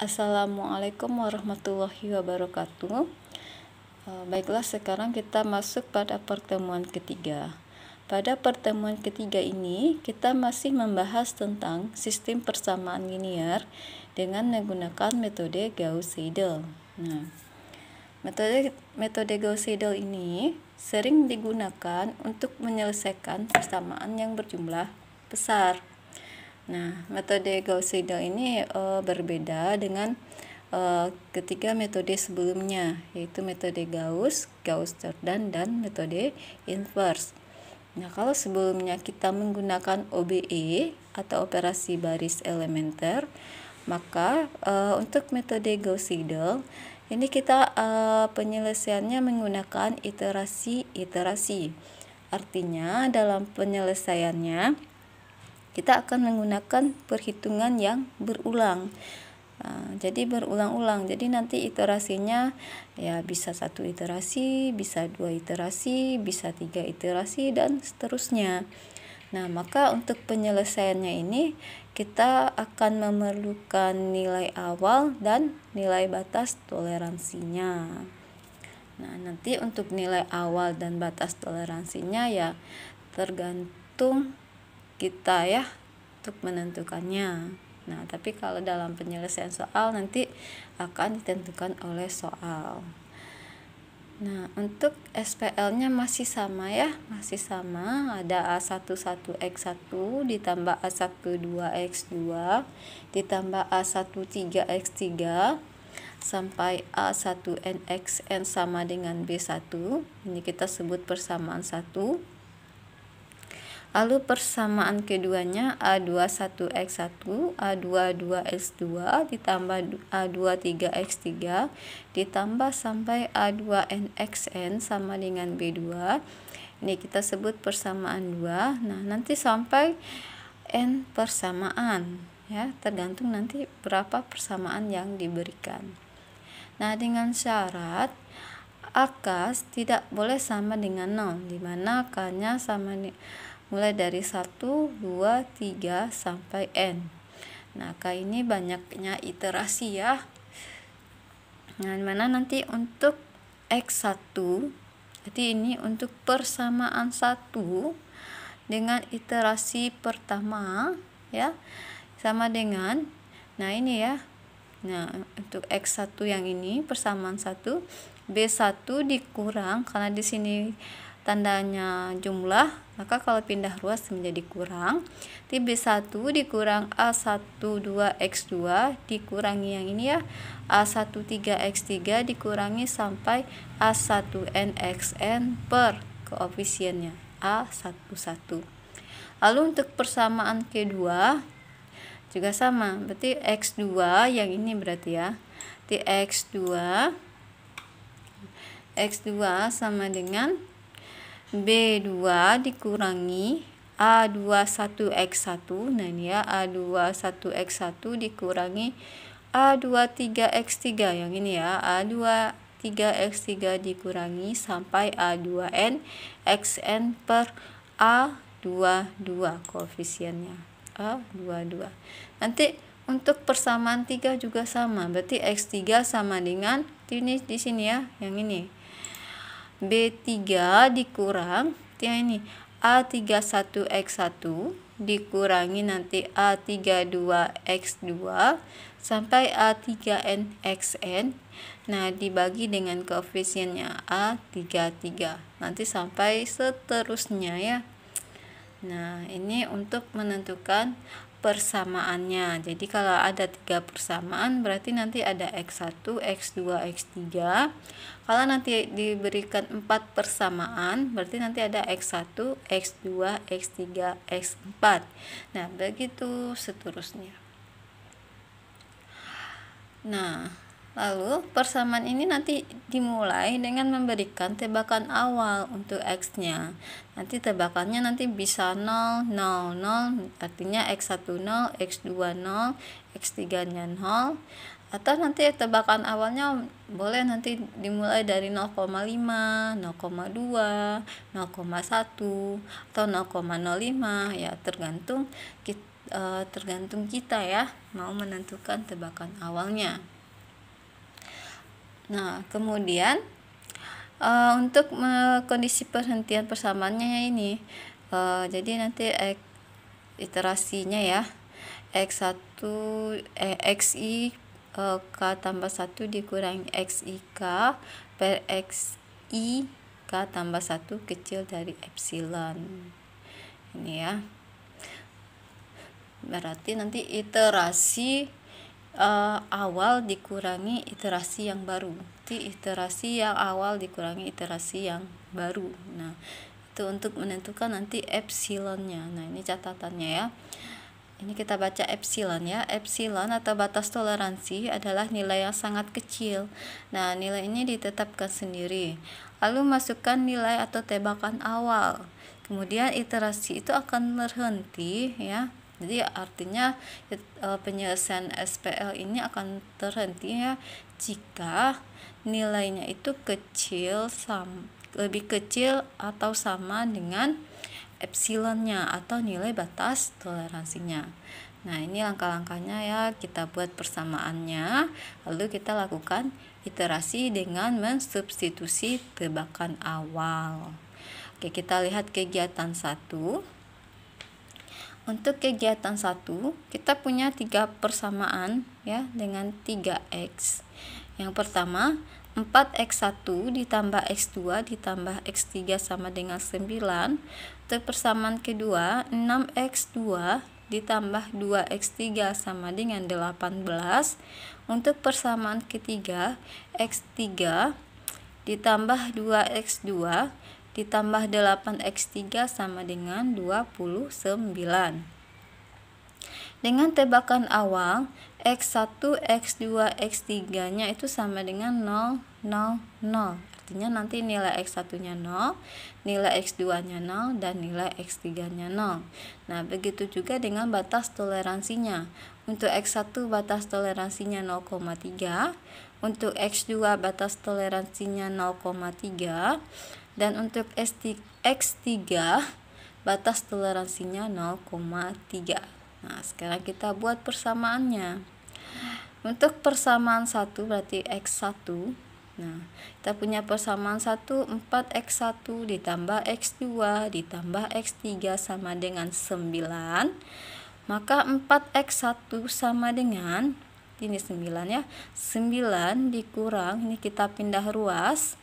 Assalamualaikum warahmatullahi wabarakatuh. Baiklah, sekarang kita masuk pada pertemuan ketiga. Pada pertemuan ketiga ini, kita masih membahas tentang sistem persamaan linear dengan menggunakan metode Gauss-Seidel. Nah, metode Gauss-Seidel ini sering digunakan untuk menyelesaikan persamaan yang berjumlah besar. Nah, metode Gauss-Seidel ini berbeda dengan ketiga metode sebelumnya, yaitu metode Gauss, Gauss-Jordan, dan metode inverse. Nah, kalau sebelumnya kita menggunakan OBE atau operasi baris elementer, maka untuk metode Gauss-Seidel ini kita penyelesaiannya menggunakan iterasi. Artinya dalam penyelesaiannya kita akan menggunakan perhitungan yang berulang. Jadi berulang-ulang. Jadi nanti iterasinya ya bisa 1 iterasi, bisa 2 iterasi, bisa 3 iterasi, dan seterusnya. Nah, maka untuk penyelesaiannya ini kita akan memerlukan nilai awal dan nilai batas toleransinya. Nah, nanti untuk nilai awal dan batas toleransinya ya tergantung kita ya untuk menentukannya. Nah, tapi kalau dalam penyelesaian soal nanti akan ditentukan oleh soal. Nah, untuk SPL-nya masih sama ya, masih sama. Ada A11X1 ditambah A12X2 ditambah A13X3 sampai A1NXN sama dengan B1. Ini kita sebut persamaan 1. Lalu persamaan keduanya A21X1, A22X2 ditambah A23X3 ditambah sampai A2NXN sama dengan B2. Ini kita sebut persamaan 2. Nah, nanti sampai N persamaan ya, tergantung nanti berapa persamaan yang diberikan. Nah, dengan syarat AK tidak boleh sama dengan 0, di mana AK-nya sama mulai dari 1, 2, 3 sampai N. Nah, K ini banyaknya iterasi ya. Nah, mana nanti untuk X1, jadi ini untuk persamaan 1 dengan iterasi pertama ya, sama dengan, nah ini ya. Nah, untuk X1 yang ini persamaan 1, B1 dikurang, karena di sini tandanya jumlah, maka kalau pindah ruas menjadi kurang. Di B1 dikurang A12X2 dikurangi yang ini ya, A13X3 dikurangi sampai A1NXN per koefisiennya A11. Lalu untuk persamaan kedua juga sama, berarti X2 yang ini berarti ya, di X2 sama dengan B2 dikurangi A21X1. Nah, ini ya, A21X1 dikurangi A23X3 yang ini ya, A23X3 dikurangi sampai A2NXN per A22 koefisiennya A22. Nanti untuk persamaan 3 juga sama, berarti X3 sama dengan ini di sini ya, yang ini B3 dikurang yang ini A31X1 dikurangi nanti A32X2 sampai A3NXN. Nah, dibagi dengan koefisiennya A33, nanti sampai seterusnya ya. Nah, ini untuk menentukan persamaannya. Jadi kalau ada 3 persamaan berarti nanti ada X1, X2, X3. Kalau nanti diberikan 4 persamaan berarti nanti ada X1, X2, X3, X4. Nah, begitu seterusnya. Nah, lalu persamaan ini nanti dimulai dengan memberikan tebakan awal untuk X-nya. Nanti tebakannya nanti bisa 0, 0, 0, artinya X1 0, X2 0, X3-nya 0. Atau nanti tebakan awalnya boleh nanti dimulai dari 0,5, 0,2, 0,1, atau 0,05 ya, tergantung kita tergantung kita ya mau menentukan tebakan awalnya. Nah, kemudian untuk kondisi perhentian persamaannya ini, jadi nanti iterasinya ya, xi k tambah 1 dikurangi xi k per xi k tambah 1 kecil dari epsilon. Ini ya, berarti nanti iterasi awal dikurangi iterasi yang baru. Jadi iterasi yang awal dikurangi iterasi yang baru. Nah, itu untuk menentukan nanti epsilonnya. Nah, ini catatannya ya. Ini kita baca epsilon ya. Epsilon atau batas toleransi adalah nilai yang sangat kecil. Nah, nilai ini ditetapkan sendiri. Lalu masukkan nilai atau tebakan awal. Kemudian iterasi itu akan berhenti ya. Jadi artinya penyelesaian SPL ini akan terhenti ya jika nilainya itu lebih kecil atau sama dengan epsilonnya atau nilai batas toleransinya. Nah, ini langkah-langkahnya ya, kita buat persamaannya, lalu kita lakukan iterasi dengan mensubstitusi tebakan awal. Oke, kita lihat kegiatan 1. Untuk kegiatan 1, kita punya 3 persamaan ya dengan 3x. Yang pertama, 4x1 ditambah x2 ditambah x3 sama dengan 9. Untuk persamaan kedua, 6x2 ditambah 2x3 sama dengan 18. Untuk persamaan ketiga, x3 ditambah 2x2 ditambah 8x3 sama dengan 29. Dengan tebakan awal, x1, x2, x3-nya itu sama dengan 0, 0, 0. Artinya nanti nilai x1-nya 0, nilai x2-nya 0, dan nilai x3-nya 0. Nah, begitu juga dengan batas toleransinya. Untuk x1 batas toleransinya 0,3, untuk x2 batas toleransinya 0,3, dan untuk x3 batas toleransinya 0,3. Nah, sekarang kita buat persamaannya. Untuk persamaan 1 berarti x1. Nah, kita punya persamaan 1, 4x1 ditambah x2 ditambah x3 sama dengan 9. Maka 4x1 sama dengan, ini 9 ya, 9 dikurang, ini kita pindah ruas,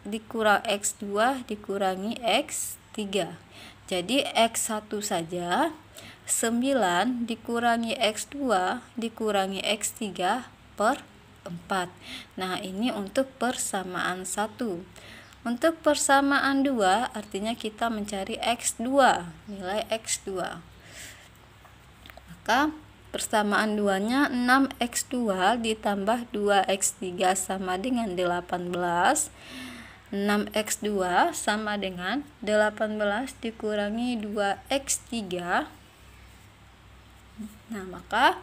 dikurang x2 dikurangi x3. Jadi x1 saja 9 dikurangi x2 dikurangi x3 per 4. Nah, ini untuk persamaan 1. Untuk persamaan 2 artinya kita mencari x2, nilai x2. Maka persamaan 2-nya 6x2 ditambah 2x3 sama dengan 18. 6x2 sama dengan 18 dikurangi 2x3. Nah, maka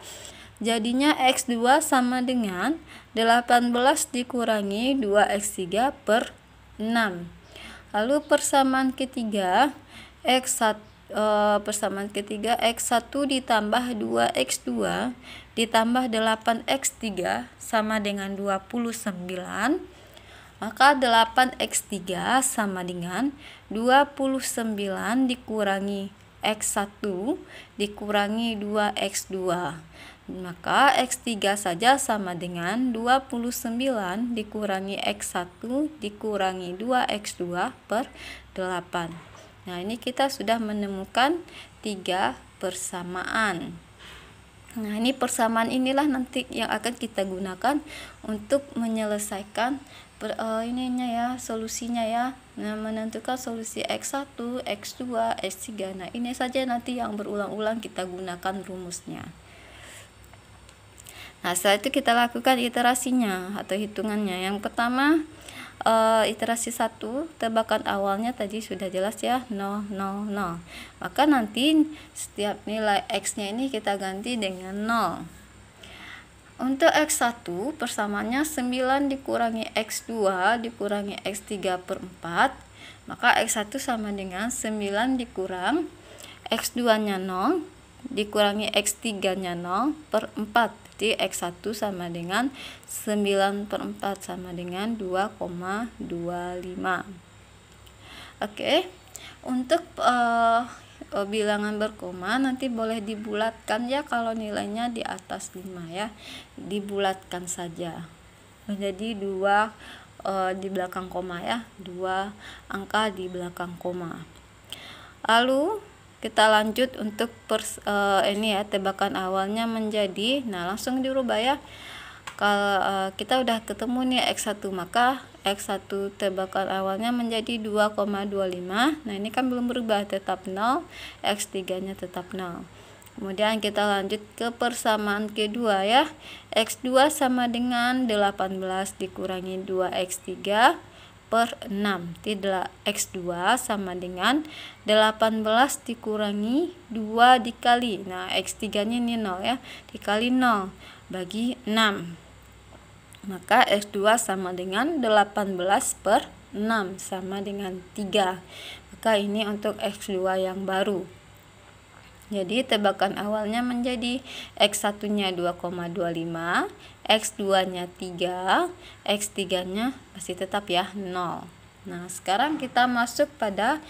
jadinya x2 sama dengan 18 dikurangi 2x3 per 6. Lalu persamaan ketiga, persamaan ketiga x1 ditambah 2x2 ditambah 8x3 sama dengan 29. Maka 8x3 sama dengan 29 dikurangi x1 dikurangi 2x2. Maka x3 saja sama dengan 29 dikurangi x1 dikurangi 2x2 per 8. Nah, ini kita sudah menemukan 3 persamaan. Nah, ini persamaan inilah nanti yang akan kita gunakan untuk menyelesaikan ininya ya, solusinya ya. Nah, menentukan solusi x1, x2, x3. Nah, ini saja nanti yang berulang-ulang kita gunakan rumusnya. Nah, setelah itu kita lakukan iterasinya atau hitungannya. Yang pertama, iterasi 1, tebakan awalnya tadi sudah jelas ya, 0, 0, 0. Maka nanti setiap nilai x-nya ini kita ganti dengan 0. Untuk x1 persamaannya 9 dikurangi x2 dikurangi x3 per 4. Maka x1 sama dengan 9 dikurang x2 nya 0 dikurangi X3 nya 0 per 4, jadi X1 sama dengan 9 per 4 sama dengan 2,25. Oke, untuk bilangan berkoma nanti boleh dibulatkan ya, kalau nilainya di atas 5 ya, dibulatkan saja menjadi 2 di belakang koma ya, 2 angka di belakang koma. Lalu kita lanjut untuk ini ya, tebakan awalnya menjadi, nah langsung dirubah ya. Kalau kita udah ketemu nih X1, maka X1 tebakan awalnya menjadi 2,25. Nah ini kan belum berubah, tetap 0, X3 nya tetap 0. Kemudian kita lanjut ke persamaan kedua ya, X2 sama dengan 18 dikurangi 2X3 per 6. Tidak, X2 sama dengan 18 dikurangi 2 dikali, nah X3 nya ini 0 ya, dikali 0 bagi 6, maka X2 sama dengan 18 per 6 sama dengan 3. Maka ini untuk X2 yang baru. Jadi tebakan awalnya menjadi X1 nya 2,25, X2 nya 3, X3 nya masih tetap ya 0. Nah sekarang kita masuk pada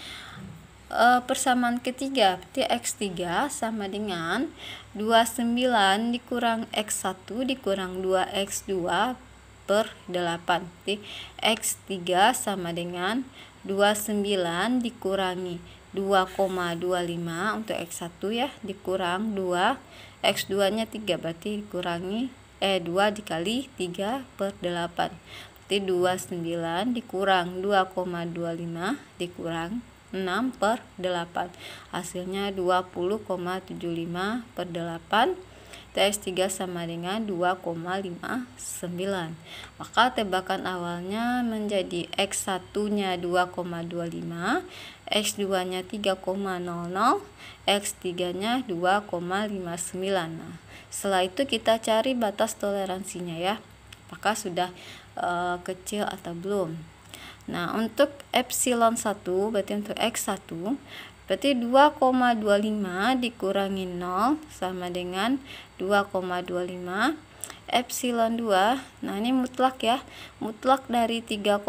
persamaan ketiga, berarti X3 sama dengan 29 dikurang X1 dikurang 2X2 per 8. Jadi X3 sama dengan 29 dikurangi 2,25 untuk X1 ya, dikurang 2, X2 nya 3, berarti dikurangi 2 dikali 3 per 8, berarti 29 dikurang 2,25 dikurang 6 per 8, hasilnya 20,75 per 8. X3 sama dengan 2,59. Maka tebakan awalnya menjadi X1 nya 2,25, X2 nya 3,00, X3 nya 2,59. Nah, setelah itu kita cari batas toleransinya ya, apakah sudah kecil atau belum. Nah untuk epsilon 1 berarti untuk X1 berarti 2,25 dikurangi 0 sama dengan 2,25. Epsilon 2, nah ini mutlak ya, mutlak dari 3,00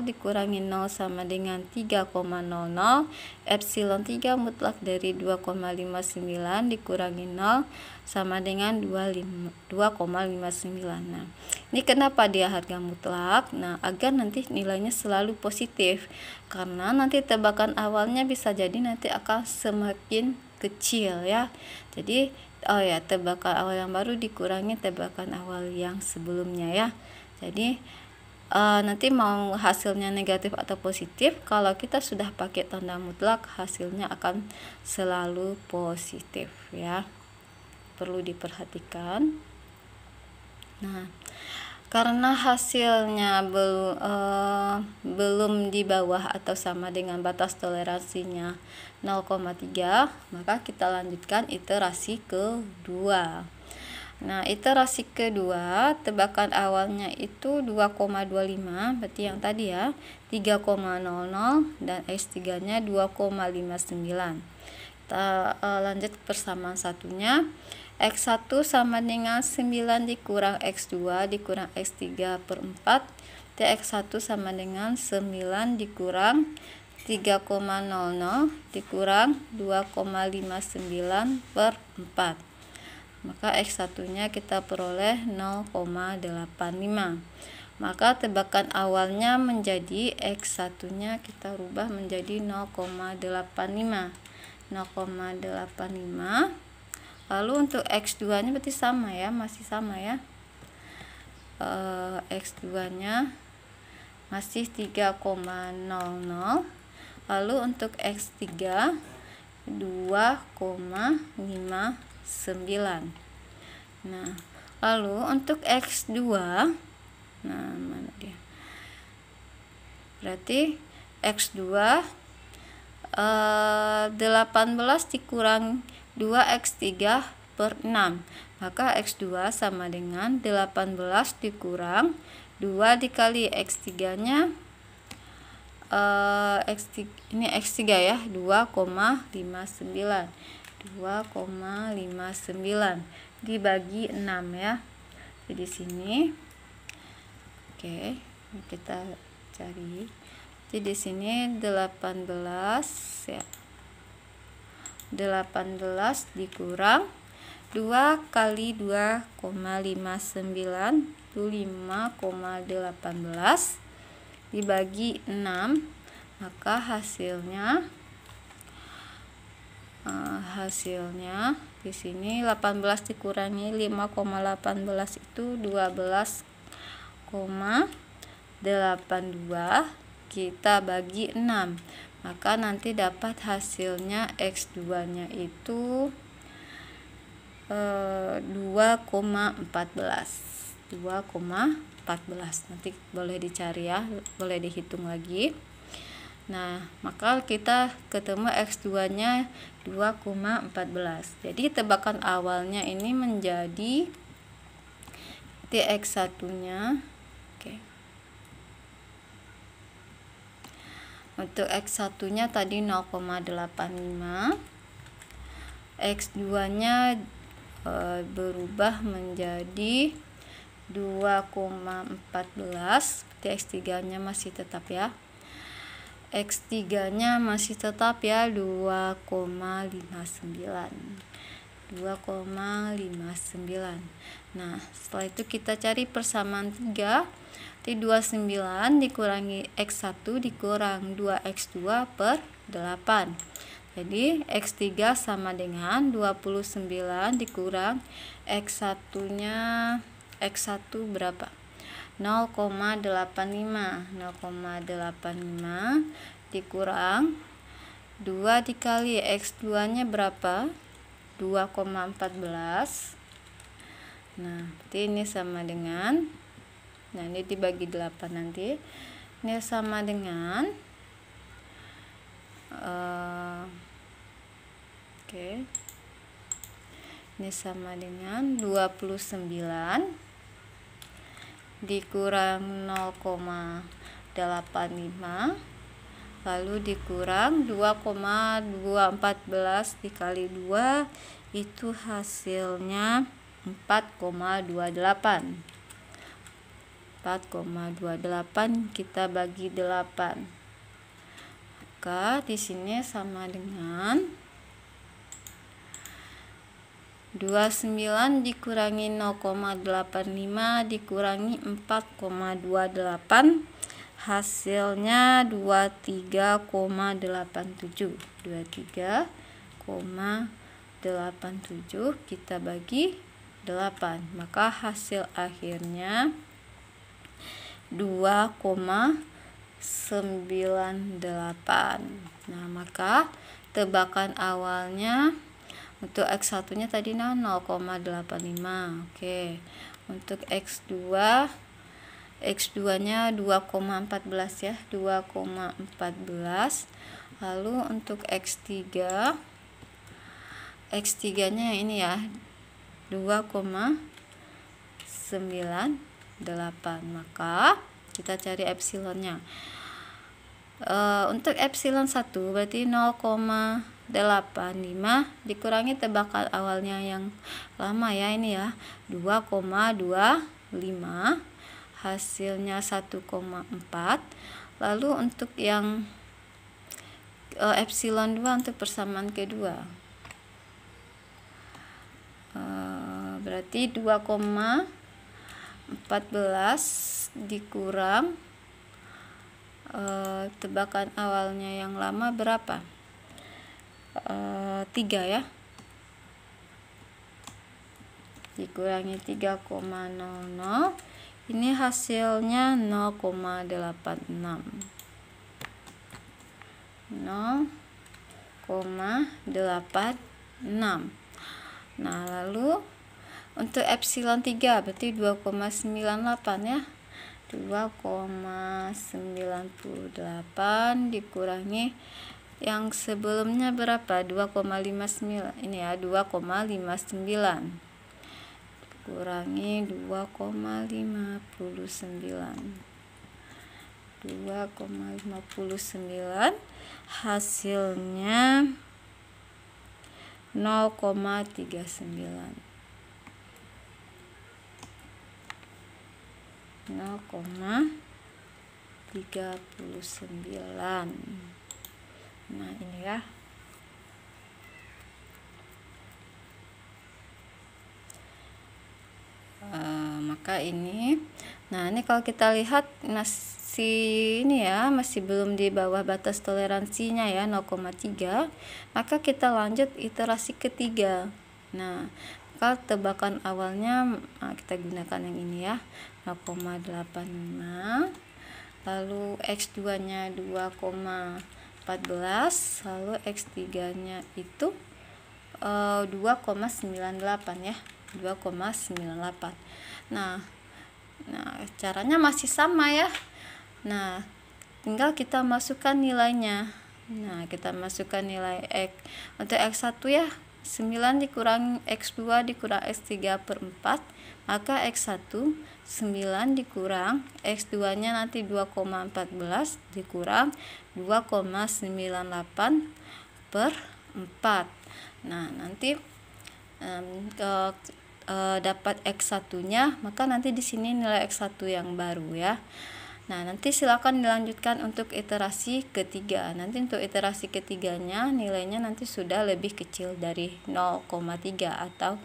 dikurangi 0 sama dengan 3,00. Epsilon 3 mutlak dari 2,59 dikurangi 0 sama dengan 2,59. Nah ini kenapa dia harga mutlak? Nah agar nanti nilainya selalu positif, karena nanti tebakan awalnya bisa jadi nanti akan semakin kecil ya. Jadi tebakan awal yang baru dikurangi tebakan awal yang sebelumnya ya. Jadi nanti mau hasilnya negatif atau positif, kalau kita sudah pakai tanda mutlak hasilnya akan selalu positif ya, perlu diperhatikan. Nah karena hasilnya belum di bawah atau sama dengan batas toleransinya 0,3, maka kita lanjutkan iterasi kedua. Nah iterasi kedua tebakan awalnya itu 2,25, berarti yang tadi ya 3,00 dan X3 nya 2,59. Kita lanjut persamaan satunya, X1 sama dengan 9 dikurang X2 dikurang X3 per 4. X1 sama dengan 9 dikurang 3,00 dikurang 2,59 per 4. Maka X1 nya kita peroleh 0,85. Maka tebakan awalnya menjadi X1 nya kita rubah menjadi 0,85. Lalu untuk X2 nya berarti sama ya, masih sama ya, X2 nya masih 3,00. Lalu untuk X3 2,59. Nah lalu untuk X2, nah mana dia, berarti X2 18 dikurang 2X3 per 6, maka X2 sama dengan 18 dikurang 2 dikali X3 nya ini X3 ya 2,59 2,59 dibagi 6 ya. Jadi sini oke, kita cari. Jadi di sini 18 ya. 18 dikurang 2 kali 2,59 itu 5,18 dibagi 6, maka hasilnya di sini 18 dikurangi 5,18 itu 12,82 kita bagi 6, maka nanti dapat hasilnya X2 nya itu 2,14. Nanti boleh dicari ya, boleh dihitung lagi. Nah, maka kita ketemu X2 nya 2,14. Jadi tebakan awalnya ini menjadi X1 nya. Oke. Untuk X1 nya tadi 0,85. X2 nya berubah menjadi 2,14. X3 nya masih tetap ya. X3 nya masih tetap ya 2,59. Nah, setelah itu kita cari persamaan 3. Di 29 dikurangi X1 dikurang 2X2 per 8. Jadi X3 sama dengan 29 dikurang X1 nya. X1 berapa? 0,85 dikurang 2 dikali X2 nya berapa? 2,14. Nah, berarti ini sama dengan, nah ini dibagi 8 nanti, ini sama dengan ini sama dengan 29 dikurang 0,85 lalu dikurang 2,214 dikali 2 itu hasilnya 4,28. Kita bagi 8, maka di sini sama dengan 29 dikurangi 0,85 dikurangi 4,28 hasilnya 23,87. Kita bagi 8, maka hasil akhirnya 2,98. Nah, maka tebakan awalnya untuk X1 nya tadi 0,85. Oke. Untuk X2 nya 2,14 ya, 2,14. Lalu untuk X3 nya ini ya 2,98. Maka kita cari epsilonnya. Untuk epsilon 1 berarti 0,85 dikurangi tebakan awalnya yang lama ya, ini ya 2,25 hasilnya 1,4. Lalu untuk yang epsilon 2 untuk persamaan kedua berarti 2,14 dikurang tebakan awalnya yang lama berapa? 3 ya, dikurangi 3,00 ini hasilnya 0,86. Nah, lalu untuk epsilon 3 berarti 2,98 ya, 2,98 dikurangi yang sebelumnya berapa? 2,59 ini ya, 2,59 kurangi 2,59 hasilnya 0,39. 0,39. Nah, ini ya. Maka ini, nah ini kalau kita lihat masih ini ya, masih belum di bawah batas toleransinya ya, 0,3. Maka kita lanjut iterasi ketiga. Nah, kalau tebakan awalnya kita gunakan yang ini ya, 0,85. Lalu X2 nya 2,14, lalu X3 nya itu 2,98 ya, 2,98. Nah, caranya masih sama ya. Nah, tinggal kita masukkan nilainya. Nah, kita masukkan nilai X untuk X1 ya, 9 dikurang X2 dikurang X3 per 4, maka X1 9 dikurang X2 nya nanti 2,14 dikurang 2,98 per 4. Nah, nanti dapat X1 nya, maka nanti di sini nilai X1 yang baru ya. Nah, nanti silakan dilanjutkan untuk iterasi ketiga. Nanti untuk iterasi ketiganya nilainya nanti sudah lebih kecil dari 0,3 atau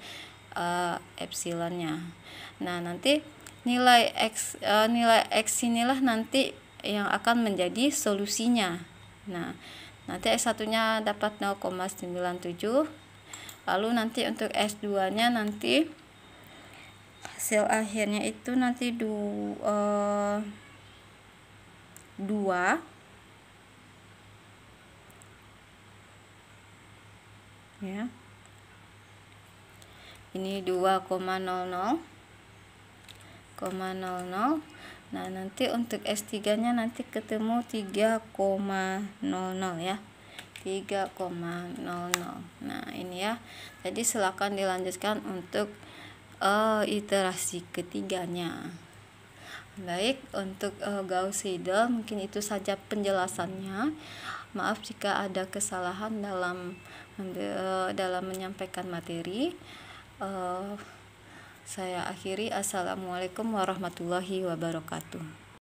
epsilonnya. Nah, nanti nilai X inilah nanti yang akan menjadi solusinya. Nah, nanti X1 nya dapat 0,97. Lalu nanti untuk S2 nya nanti hasil akhirnya itu nanti 2 ya. Ini 2,00. Nah, nanti untuk S3 nya nanti ketemu 3,00 ya. 3,00. Nah, ini ya. Jadi silakan dilanjutkan untuk iterasi ketiganya. Baik, untuk Gauss-Seidel mungkin itu saja penjelasannya. Maaf jika ada kesalahan dalam menyampaikan materi. Saya akhiri. Assalamualaikum warahmatullahi wabarakatuh.